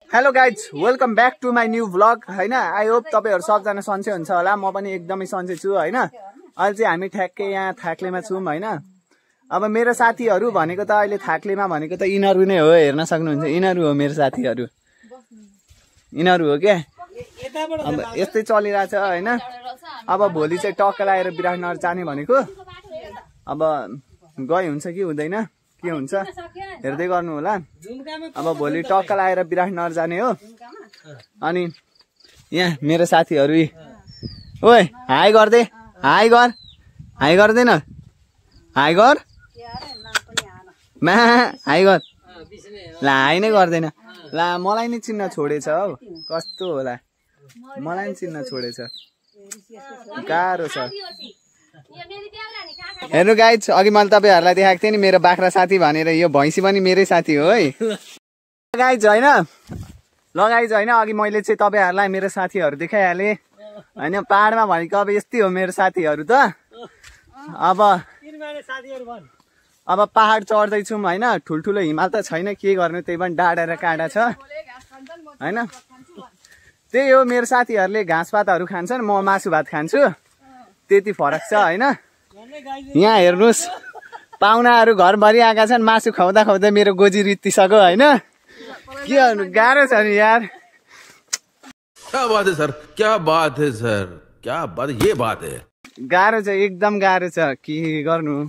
Hello guys, welcome back to my new vlog होइन। I hope तपाईँहरू सबजना सन्चै हुन्छ होला। म पनि एकदमै सन्चै छु होइन। अहिले चाहिँ हामी ठ्याक्कै यहाँ थाक्लेमा छौँ होइन। अब मेरो साथीहरू भनेको त अहिले थाक्लेमा भनेको त यिनीहरू नै हो, हेर्न सक्नुहुन्छ। यिनीहरू हो मेरो साथीहरू, यिनीहरू हो क्या। अब यस्तै चलिरहेछ होइन। अब भोलि चाहिँ टक्क लगाएर विराटनगर जाने भनेको। अब गए हुन्छ कि हुँदैन, के हुन्छ हेर्दै गर्नु होला। अब भोलि टक्क लगाएर विराटनगर जाने हो। अनि यहाँ मेरो साथीहरू, ओए हाई गर्दै, हाई गर, हाई गर्दैन, हाई गर, मा हाई गर। ला हाई नै गर्दैन। ला मलाई नै चिन्न छोडेछ हौ, कस्तो होला। मलाई नै चिन्न छोडेछ, गाह्रो छ। हेर्नु गाइज, अघि मैले तपाईँहरूलाई देखाएको थिएँ नि मेरो बाख्रा साथी भनेर। यो भैँसी पनि मेरै साथी हो है गाइज होइन। ल गाइज होइन, अघि मैले चाहिँ तपाईँहरूलाई मेरो साथीहरू देखाइहालेँ होइन। पाहाडमा भनेको अब यस्तै हो मेरो साथीहरू त। अब पाहाड चढ्दैछौँ होइन। ठुल्ठुलो हिमाल त छैन, के गर्नु, त्यही पनि डाँडा र काँडा छ होइन। त्यही हो, मेरो साथीहरूले घाँसपातहरू खान्छन्, म मासु भात खान्छु, त्यति फरक छ होइन। यहाँ हेर्नुहोस्, पाहुनाहरू घरभरि आएका छन्। मासु खुवाउँदा खुवाउँदै मेरो गोजी रित्तिसक्यो होइन। के गर्नु, गाह्रो छ नि यार। क्या बात है सर, क्या बात है सर, क्या बात, ये बात है। गाह्रो छ, एकदम गाह्रो छ, के गर्नु।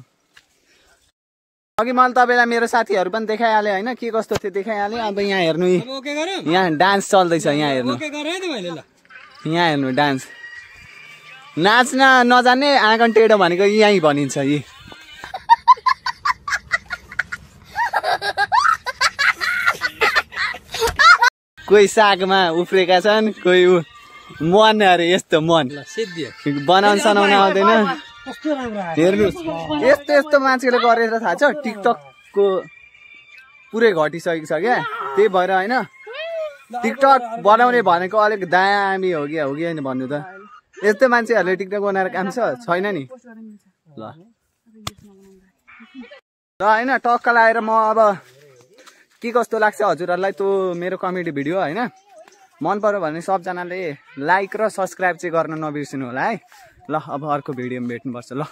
अघि मैले तपाईँलाई मेरो साथीहरू पनि देखाइहालेँ होइन, के कस्तो थियो देखाइहालेँ। अब यहाँ हेर्नु, यहाँ डान्स चल्दैछ, यहाँ हेर्नु, यहाँ हेर्नु डान्स। नाच्न नजान्ने आँगन टेढो भनेको यहीँ भनिन्छ। यी कोही सागमा उफ्रेका छन्, कोही मन अरे यस्तो मन बनाउन सनाउन आउँदैन। हेर्नुहोस्, यस्तो यस्तो मान्छेले गरेर थाहा छ, टिकटकको पुरै घटिसकेको छ क्या। त्यही भएर होइन, टिकटक बनाउने भनेको अलिक दामी हो कि होइन भन्नु त। यस्तो मान्छेहरूले टिकटक बनाएर काम छैन नि। ल होइन, टक्क लगाएर म अब के कस्तो लाग्छ हजुरहरूलाई त्यो मेरो कमेडी भिडियो होइन। मन पर्यो भने सबजनाले लाइक र सब्सक्राइब चाहिँ गर्न नबिर्सिनु होला है। ल अब अर्को भिडियोमा भेट्नुपर्छ ल।